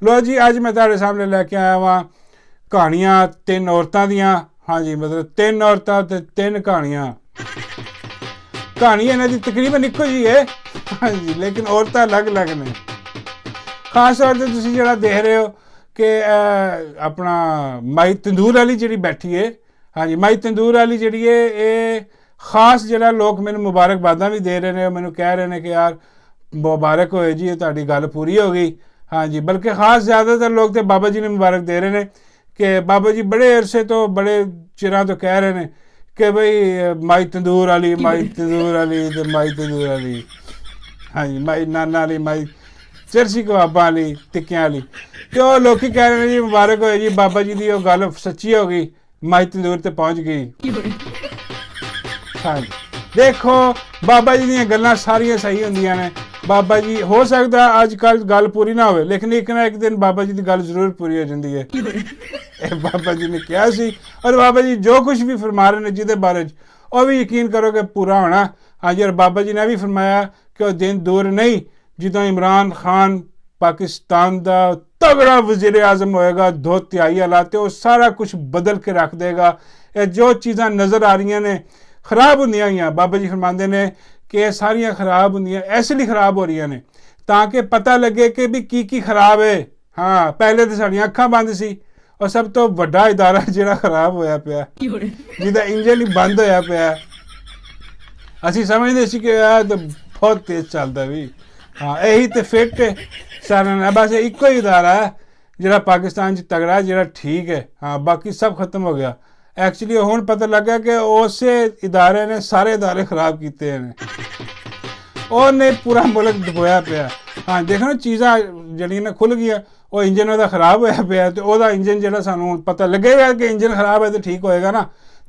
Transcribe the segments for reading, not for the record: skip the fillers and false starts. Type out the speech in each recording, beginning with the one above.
लो जी अज मैं तुहाडे सामने लैके आया वां कहानियां 3 औरतां दियां। हाँ जी मतलब 3 औरतां ते 3 कहानियां। कहानी इन्हां दी तकरीबन इक्को जी है। हाँ जी लेकिन औरतां अलग अलग ने। खास तौर पर तुसीं जिहड़ा देख रहे हो कि अपना माई तंदूर वाली जिहड़ी बैठी है। हाँ जी माई तंदूर वाली जिहड़ी है ये खास जिहड़ा लोग मैनूं मुबारकबादां भी दे रहे हैं, मैनूं कह रहे हैं कि यार मुबारक होए जी तुहाडी गल पूरी हो गई। हाँ जी बल्कि खास ज़्यादातर लोग तो बाबा जी ने मुबारक दे रहे हैं कि बाबा जी बड़े अरसे तो बड़े चिरां तो कह रहे हैं कि भाई माई तंदूर वाली माई तंदूर वाली ते माई तंदूर वाली। हाँ जी माई नाना वाली माई चरसी कबाबां वाली टिक्कियां वाली। तो लोग कह रहे हैं जी मुबारक होए जी बाबा जी की गल सच्ची हो गई, माई तंदूर ते पहुँच गई। हाँ जी देखो बाबा जी दी गल्लां सारियां सही होंदियां ने। बाबा जी हो सकता अजकल गल पूरी ना हो लेकिन एक ना एक दिन बाबा जी की गल जरूर पूरी हो जाती है। बाबा जी ने कहा सी और बाबा जी जो कुछ भी फरमा रहे हैं जिहदे बारे वह भी यकीन करो कि पूरा होना। हाँ जी और बाबा जी ने भी फरमाया कि वह दिन दूर नहीं जो इमरान खान पाकिस्तान का तगड़ा वजीर आजम होएगा 2/3 वाला तो वह सारा कुछ बदल के रख देगा। जो चीज़ां नज़र आ रही ने खराब होंदियां होइयां बाबा जी फरमाते हैं कि सारियां खराब होंदियां इसलिए खराब हो रही ने ताकि पता लगे कि भी की खराब है। हाँ पहले तो साड़ियां अखां बंद सी और सब तो वड्डा इदारा जिहड़ा खराब होया पिया जिहदा इंजन ही बंद होया पिया। असीं समझदे सी कि तो बहुत तेज चलदा भी। हाँ यही तो फिट है सारा बस इको ही इदारा है जिहड़ा पाकिस्तान च तगड़ा है जिहड़ा ठीक है। हाँ बाकी सब खत्म हो गया। एक्चुअली हुण पता लगा कि उस इदारे ने सारे इदारे खराब किए हैं। उन्हें पूरा मुल्क दबोया पिया। हाँ देखो ना चीज़ां जड़ियां खुल गई वो इंजन वह खराब होया पिया तो वह इंजन जो सानू पता लगेगा कि इंजन खराब है तो ठीक होएगा ना।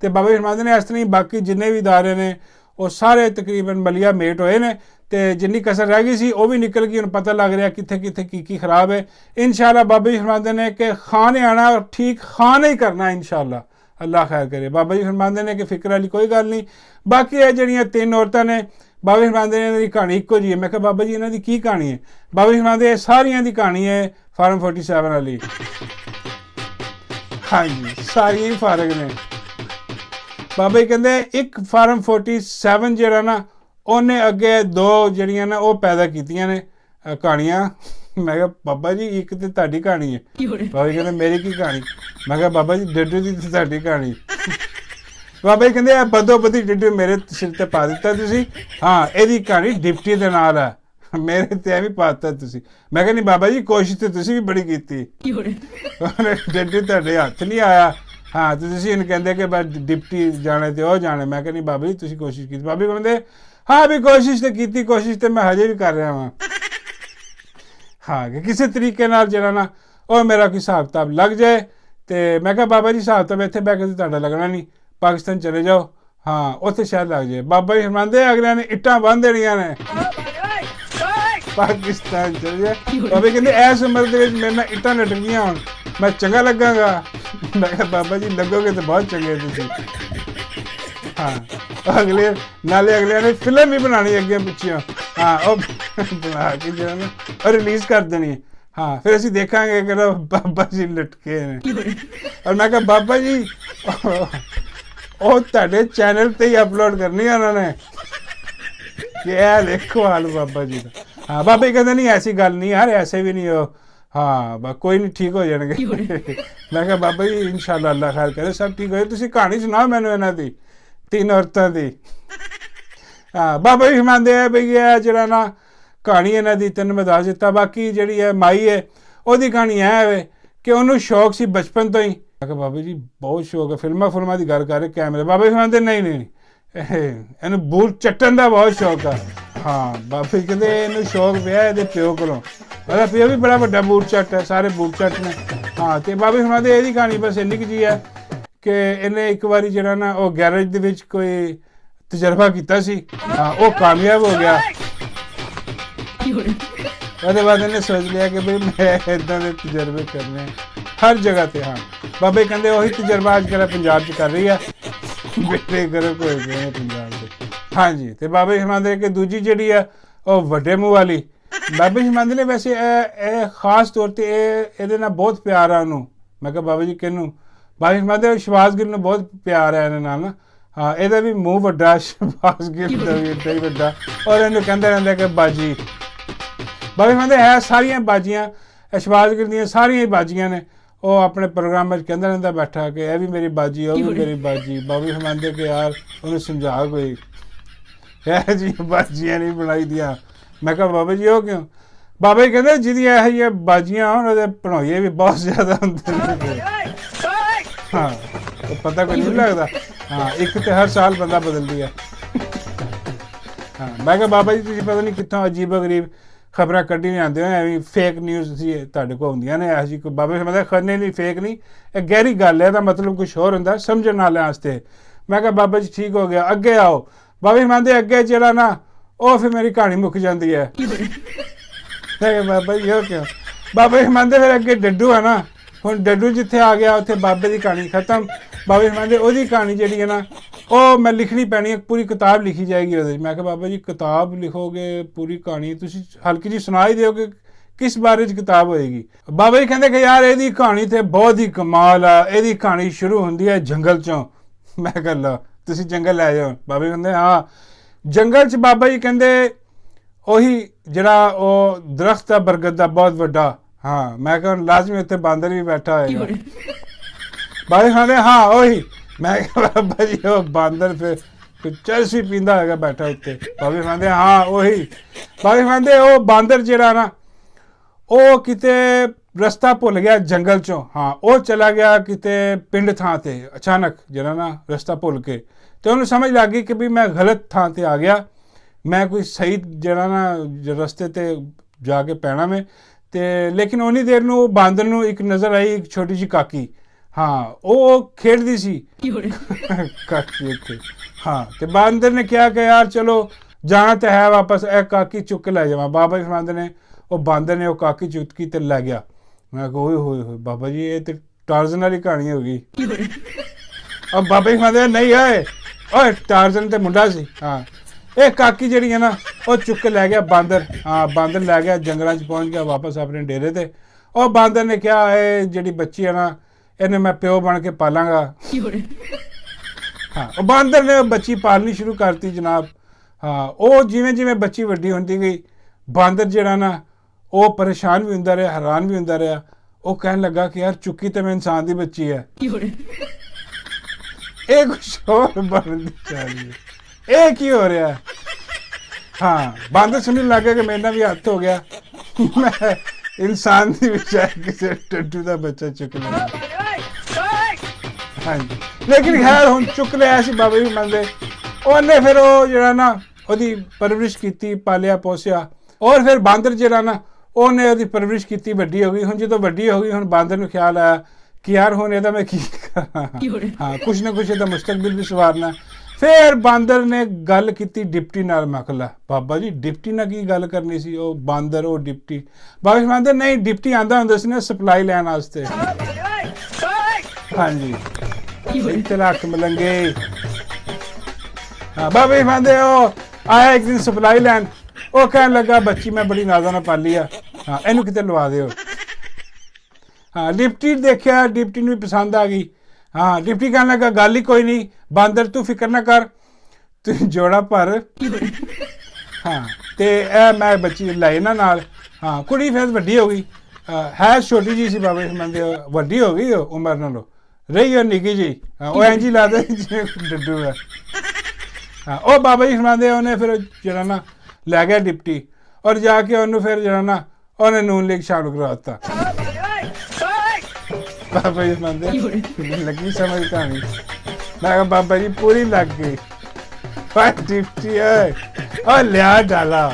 तो बाबा जी फरमाते हैं इस तरह ही बाकी जिन्ने भी इदारे ने वो सारे तकरीबन मलिया मेट होए ने तो जिन्नी कसर रह गई सी वो भी निकल गई। हुण पता लग रहा कित्थे कित्थे की खराब है। इंशाअल्लाह बाबा जी फरमाते हैं कि खाने आना और ठीक खाना ही करना इंशाअल्लाह अल्लाह खैर करे। बाबा जी फरमाते हैं कि फिक्र वाली कोई गल नहीं। बाकी ये जड़ियाँ 3 औरतां ने बाबा जी फरमाते हैं इन्हां दी कहानी इक्को जी है। मैं कहा बाबा जी इन्हां दी की कहानी है? बाबा जी फरमाते हैं सारियां दी कहानी है फार्म 47 वाली। हाँ जी सारियां ही फारग ने। बाबा जी कहते एक फार्म 47 जिहड़ा ना उन्हें अगे 2 जड़ियां ना वो पैदा कीतियां ने कहानियां। मैं कहा बाबा जी एक तो तुहाडी कहानी है। बाबा जी कहते मेरी की कहानी? मैं कहा बाबा जी डिड्डू दी तो तुहाडी कहानी। बाबा जी कहते बदो बदी डिड्डू मेरे सिर ते पा दिता तुसी। हाँ यदी कहानी डिप्टी दे नाल है मेरे ते भी पा दिता तुसी। मैं कहा नहीं बाबा जी कोशिश तो तुसी भी बड़ी कीती डिड्डू तुहाडे हत्थ नहीं आया। हाँ तो तुसी इन्हें कहते कि बस डिप्टी जाने तो वह जाने। मैं कहा नहीं बाबा जी तुसी कोशिश की। बाबा जी कहते हाँ भी कोशिश तो की कोशिश तो मैं हजे भी कर रहा वहाँ। हाँ कि किसी तरीके नाल जिहड़ा ना वो मेरा कोई हिसाब किताब लग जाए। तो मैं कहा बाबा जी हिसाब किताब इत्थे बैठ के तुहाडा लगना नहीं पाकिस्तान चले जाओ। हाँ उत्थे शायद लग जाए। बाबा जी फरमांदे अगले ने इट्टां बंन देनियां ने पाकिस्तान चले जाए। बाबा जी कहते इस उम्र दे विच मेरे नाल इट्टां लटकदियां होण मैं चंगा लगांगा। मैं कहा बाबा जी लगोगे तो बहुत चंगे तुसीं। हाँ अगले नाले अगले ने फिल्म भी बनानी अगे पिछियों। हाँ वो बना के जो है ना रिलीज़ कर देनी। हाँ फिर असीं देखांगे कि बाबा जी लटके ने। और मैं कहा बाबा जी वो तुहाडे चैनल ते ही अपलोड करनी है उन्होंने कि यह देखो हाल बाबा जी का। हाँ बाबा जी कहते नहीं ऐसी गल नहीं यार ऐसे भी नहीं हो। हाँ कोई नहीं ठीक हो जाएंगे। मैं कहा बाबा जी इंशाअल्लाह अल्लाह खैर करे सब ठीक हो। तुसीं कहानी सुनाओ मैनूं इन्हां दी 3 औरतां दी। हाँ बाबा जी फरमांदे है बई यह जिहड़ा ना कहानी इन्हां दी तैनूं मैं दस दित्ता। बाकी जिहड़ी है माई है ਉਹਦੀ कहानी है कि ਉਹਨੂੰ शौक सी बचपन तो ही। मैं कहा बाबा जी बहुत शौक है फिल्मां की गल कर रहे कैमरे। बाबा जी फरमांदे नहीं इन्हूं बूट चट्टन का बहुत शौक है। हाँ बाबा जी कहते इन्हूं शौक पिया ਇਹਦੇ ਪਿਓ ਕੋਲੋਂ। ਉਹਦਾ ਪਿਓ भी बड़ा ਵੱਡਾ बूट चट है सारे बूट चट ने। हाँ तो बाबा जी फरमांदे ਇਹਦੀ कहानी बस ਇੰਨੀ ਕੁ ਜੀ है कि इन्हें एक बारी जिहड़ा ना वो गैरेज ਦੇ ਵਿੱਚ कोई तजर्बा किया सी। हाँ वो कामयाब हो गया। ਉਹਦੇ बाद इन्हें सोच लिया कि भाई मैं इदां दे तजर्बे करने हर जगह ते। हाँ बाबा जी कहते वही तजर्बा अजकल पंजाब च कर रही है बेटे गर्क होए गए पंजाब के। हाँ जी तो बाबा जी फरमांदे कि दूजी जिहड़ी है वो वड्डे मूँह वाली ਬਾਬਾ ਜੀ ਮੰਨਦੇ ਨੇ ਵੈਸੇ ਇਹ ਖਾਸ ਤੌਰ ਤੇ ਇਹਦੇ ਨਾਲ ਬਹੁਤ ਪਿਆਰ ਆ ਉਹਨੂੰ। ਮੈਂ ਕਿਹਾ ਬਾਬਾ ਜੀ ਕਿਹਨੂੰ? ਬਾਬਾ ਜੀ ਮੰਨਦੇ ਸ਼ਬਾਜ਼ ਗਿੱਲ ਨੂੰ ਬਹੁਤ ਪਿਆਰ ਹੈ ਇਹਦੇ ਨਾਲ ਨਾ। ਹਾਂ, ਇਹਦਾ ਵੀ ਮੂੰਹ ਵੱਡਾ, ਸ਼ਬਾਜ਼ ਗਿੱਲ ਦਾ ਵੀ ਏਡਾ ਹੀ ਵੱਡਾ, ਔਰ ਇਹਨੂੰ ਕਹਿੰਦੇ ਰਹਿੰਦੇ ਕਿ ਬਾਜੀ। ਬਾਬਾ ਜੀ ਮੰਨਦੇ ਹੈ ਸਾਰੀਆਂ ਬਾਜੀਆਂ, ਸ਼ਬਾਜ਼ ਗਿੱਲ ਦੀਆਂ ਸਾਰੀਆਂ ਹੀ ਬਾਜੀਆਂ ਨੇ। ਉਹ ਆਪਣੇ ਪ੍ਰੋਗਰਾਮ 'ਚ ਕਹਿੰਦਾ ਰਹਿੰਦਾ ਬੈਠਾ ਕਿ ਇਹ ਵੀ ਮੇਰੀ ਬਾਜੀ, ਉਹ ਵੀ ਮੇਰੀ ਬਾਜੀ। ਬਾਬਾ ਜੀ ਮੰਨਦੇ ਕਿ ਯਾਰ ਉਹਨੂੰ ਸਮਝਾ ਕੋਈ, ਇਹ ਜੀ ਬਾਜੀਆਂ ਨਹੀਂ ਬਣਾਈ ਦੀਆਂ। ਮੈਂ ਕਿਹਾ ਬਾਬਾ ਜੀ ਉਹ ਕਿਉਂ? ਬਾਬਾ ਜੀ ਕਹਿੰਦੇ ਜਿਹਦੀਆਂ ਇਹੋ ਜਿਹੀਆਂ ਬਾਜੀਆਂ ਹੋਣ ਉਹਦੇ ਭਣੋਈਏ ਵੀ ਬਹੁਤ ਜ਼ਿਆਦਾ ਹੁੰਦੇ ਨੇ। ਹਾਂ, ਪਤਾ ਕੋਈ ਨਹੀਂ ਲੱਗਦਾ। ਹਾਂ, ਇੱਕ ਤੇ ਹਰ ਸਾਲ ਬੰਦਾ ਬਦਲਦੀ ਹੈ। ਹਾਂ, ਮੈਂ ਕਿਹਾ ਬਾਬਾ ਜੀ ਤੁਸੀਂ ਪਤਾ ਨਹੀਂ ਕਿੱਥੋਂ ਅਜੀਬੋ ਗਰੀਬ ਖਬਰਾਂ ਕੱਢੀ ਲਿਆਉਂਦੇ ਹੋ, ਐਵੇਂ ਫੇਕ ਨਿਊਜ਼ ਸੀ ਤੁਹਾਡੇ ਕੋਲ ਹੁੰਦੀਆਂ ਨੇ ਇਹੋ ਜਿਹੀ। ਕੋਈ ਬਾਬਾ ਜੀ ਮਤਲਬ ਖਰਨੇ ਨਹੀਂ, ਫੇਕ ਨਹੀਂ, ਇਹ ਗਹਿਰੀ ਗੱਲ ਹੈ, ਇਹਦਾ ਮਤਲਬ ਕੁਛ ਹੋਰ ਹੁੰਦਾ ਸਮਝਣ ਵਾਲਿਆਂ ਵਾਸਤੇ। ਮੈਂ ਕਿਹਾ ਬਾਬਾ ਜੀ ਠੀਕ ਹੋ ਗਿਆ, ਅੱਗੇ ਆਓ। ਬਾਬਾ ਜੀ ਮੰਨਦੇ ਅੱਗੇ ਜਿਹੜਾ ਨਾ ਉਹ ਫਿਰ ਮੇਰੀ ਕਹਾਣੀ ਮੁੱਕ ਜਾਂਦੀ ਹੈ। ਬਾਬਾ ਜੀ ਉਹ ਕਿਉਂ? ਬਾਬਾ ਜੀ ਮੰਨਦੇ ਫਿਰ ਅੱਗੇ ਡੱਡੂ ਹੈ ਨਾ, ਹੁਣ ਡੱਡੂ ਜਿੱਥੇ ਆ ਗਿਆ ਉੱਥੇ ਬਾਬੇ ਦੀ ਕਹਾਣੀ ਖਤਮ। ਬਾਬਾ ਜੀ ਮੰਨਦੇ ਉਹਦੀ ਕਹਾਣੀ ਜਿਹੜੀ ਹੈ ਨਾ ਉਹ ਮੈਂ ਲਿਖਣੀ ਪੈਣੀ ਹੈ, ਪੂਰੀ ਕਿਤਾਬ ਲਿਖੀ ਜਾਏਗੀ ਉਹਦੇ। ਮੈਂ ਕਿਹਾ ਬਾਬਾ ਜੀ ਕਿਤਾਬ ਲਿਖੋਗੇ, ਪੂਰੀ ਕਹਾਣੀ ਤੁਸੀਂ ਹਲਕੀ ਜਿਹੀ ਸੁਣਾ ਹੀ ਦਿਓਗੇ, ਕਿਸ ਬਾਰੇ 'ਚ ਕਿਤਾਬ ਹੋਏਗੀ? ਬਾਬਾ ਜੀ ਕਹਿੰਦੇ ਕਿ ਯਾਰ ਇਹਦੀ ਕਹਾਣੀ ਤੇ ਬਹੁਤ ਹੀ ਕਮਾਲ ਆ। ਇਹਦੀ ਕਹਾਣੀ ਸ਼ੁਰੂ ਹੁੰਦੀ ਹੈ ਜੰਗਲ 'ਚੋਂ। ਮੈਂ ਕਿਹਾ ਲਓ ਤੁਸੀਂ ਜੰਗਲ ਲੈ ਜਾਓ। ਬਾਬਾ ਜੀ ਕਹਿੰਦੇ ਹਾਂ ਜੰਗਲ 'ਚ। ਬਾਬਾ ਜੀ ਕਹਿੰਦੇ ਉਹੀ ਜਿਹੜਾ ਉਹ ਦਰਖਤ ਆ ਬਰਗਦ ਦਾ ਬਹੁਤ ਵੱਡਾ। ਹਾਂ, ਮੈਂ ਕਿਹਾ ਲਾਜ਼ਮੀ ਉੱਥੇ ਬਾਂਦਰ ਵੀ ਬੈਠਾ ਹੋਏਗਾ। ਬਾਬਾ ਜੀ ਕਹਿੰਦੇ ਹਾਂ ਉਹੀ। ਮੈਂ ਕਿਹਾ ਬਾਬਾ ਜੀ ਉਹ ਬਾਂਦਰ ਫਿਰ ਚਰਸ ਵੀ ਪੀਂਦਾ ਹੋਏਗਾ ਬੈਠਾ ਉੱਤੇ। ਬਾਬਾ ਜੀ ਕਹਿੰਦੇ ਹਾਂ ਉਹੀ। ਬਾਬਾ ਜੀ ਕਹਿੰਦੇ ਉਹ ਬਾਂਦਰ ਜਿਹੜਾ ਨਾ ਉਹ ਕਿਤੇ ਰਸਤਾ ਭੁੱਲ ਗਿਆ ਜੰਗਲ 'ਚੋਂ। ਹਾਂ, ਉਹ ਚਲਾ ਗਿਆ ਕਿਤੇ ਪਿੰਡ ਥਾਂ ਤੇ ਅਚਾਨਕ ਜਿਹੜਾ ਨਾ ਰਸਤਾ ਭੁੱਲ ਕੇ, ਤੇ ਉਹਨੂੰ ਸਮਝ ਲੱਗ ਗਈ ਕਿ ਵੀ ਮੈਂ ਗਲਤ ਥਾਂ ਤੇ ਆ ਗਿਆ, ਮੈਂ ਕੋਈ ਸਹੀ ਜਿਹੜਾ ਨਾ ਰਸਤੇ ਤੇ ਜਾ ਕੇ ਪੈਣਾ ਮੈਂ। ਤੇ ਲੇਕਿਨ ਉਨੀ ਦੇਰ ਨੂੰ ਉਹ ਬਾਂਦਰ ਨੂੰ ਇੱਕ ਨਜ਼ਰ ਆਈ, ਇੱਕ ਛੋਟੀ ਜਿਹੀ ਕਾਕੀ। ਹਾਂ, ਉਹ ਖੇਡਦੀ ਸੀ ਕਾਕੀ ਉੱਥੇ। ਹਾਂ, ਤੇ ਬਾਂਦਰ ਨੇ ਕਿਹਾ ਕਿ ਯਾਰ ਚਲੋ ਜਾਣਾ ਤਾਂ ਹੈ ਵਾਪਸ, ਇਹ ਕਾਕੀ ਚੁੱਕ ਕੇ ਲੈ ਜਾਵਾਂ। ਬਾਬਾ ਜੀ ਫਰਮਾਉਂਦੇ ਨੇ ਉਹ ਬਾਂਦਰ ਨੇ ਉਹ ਕਾਕੀ ਚੁੱਕੀ ਤੇ ਲੈ ਗਿਆ। ਮੈਂ ਕਿਹਾ ਓਏ ਹੋਏ ਹੋਏ ਬਾਬਾ ਜੀ ਇਹ ਤੇ ਟਾਰਜ਼ਨ ਵਾਲੀ ਕਹਾਣੀ ਹੋ ਗਈ। अब बाबा जी कहते नहीं है ओए टार्जन ते मुंडा सी। हाँ, ये काकी जी है ना वो चुक के लै गया बांदर। हाँ, बांदर लै गया जंगलों पहुँच गया वापस अपने डेरे ते। और बांदर ने कहा ये जी बच्ची है ना इन्हें मैं प्यो बन के पालांगा। हाँ, बांदर ने बच्ची पालनी शुरू करती जनाब। हाँ, वो जिमें जिमें बच्ची वड्डी होती गई बांदर जरा ना वो परेशान भी होंदा रहा, हैरान भी होंदा रहा। वो कहन लगा कि यार चुकी तो मैं इंसान की बच्ची है, ये कुछ और बनती जा रही है, ये की हो रहा है। हाँ, बांदर समझने लग गया कि मेरा भी हथ हो गया, मैं इंसान की बजाय किसी टड्डू का बच्चा चुक लिया। हाँ जी, लेकिन खैर हुण चुक लिया सी बाबा जी मनदे। उन्हें फिर वो जरा ना ओदी परवरिश की, पालिया पोसिया। और फिर बांदर जरा ना उन्हें ओदी परवरिश की, वड्डी हो गई। हुण जो वड्डी हो गई हुण बांदर नूं ख्याल आया कि यार हुण इहदा मैं की करां। हाँ, कुछ ना कुछ इहदा मुस्तकबिल भी सवारना। फिर बांदर ने गल की डिप्टी नाल। मैं कहा बाबा जी डिप्टी नाल की गल करनी सी? वो बांदर वो डिप्टी। बाबा जी कहंदे नहीं डिप्टी आंदा हुंदा सी ना सप्लाई लैण वास्ते। हाँ जी, तलाक मलंगे। हाँ, बाबा जी कहंदे ओ आया एक दिन सप्लाई लैन। वो कहन लगा बच्ची मैं बड़ी नाज़ा नाल पाली है, हाँ इनू किते लवा दिओ। हाँ, डिप्टी देखिया, डिप्टी नूं पसंद आ गई। हाँ, डिप्टी कहन लगा गल ही कोई नहीं बांदर तू फिक्र ना कर, तू जोड़ा भर। हाँ, ते ए मैं बच्ची लाई ना नाल। हाँ, कुड़ी फिर वड्डी हो गई, है छोटी जी सी बाबा जी समझदे, वड्डी हो गई उम्र नालों, रही और निकी जी। हाँ, वो इंज ही लादे जिवें डड्डू है। हाँ, वो बाबा जी फरमाते उन्हें फिर जरा ना लै गया डिप्टी और जाके उन्होंने फिर जरा ना उन्हें नून लीग शामिल करवाता। बाबा जी फरमाते लगी समझ कहानी। मैं कहा बाबा जी पूरी लग गई। डिप्टी है और लिया डाला।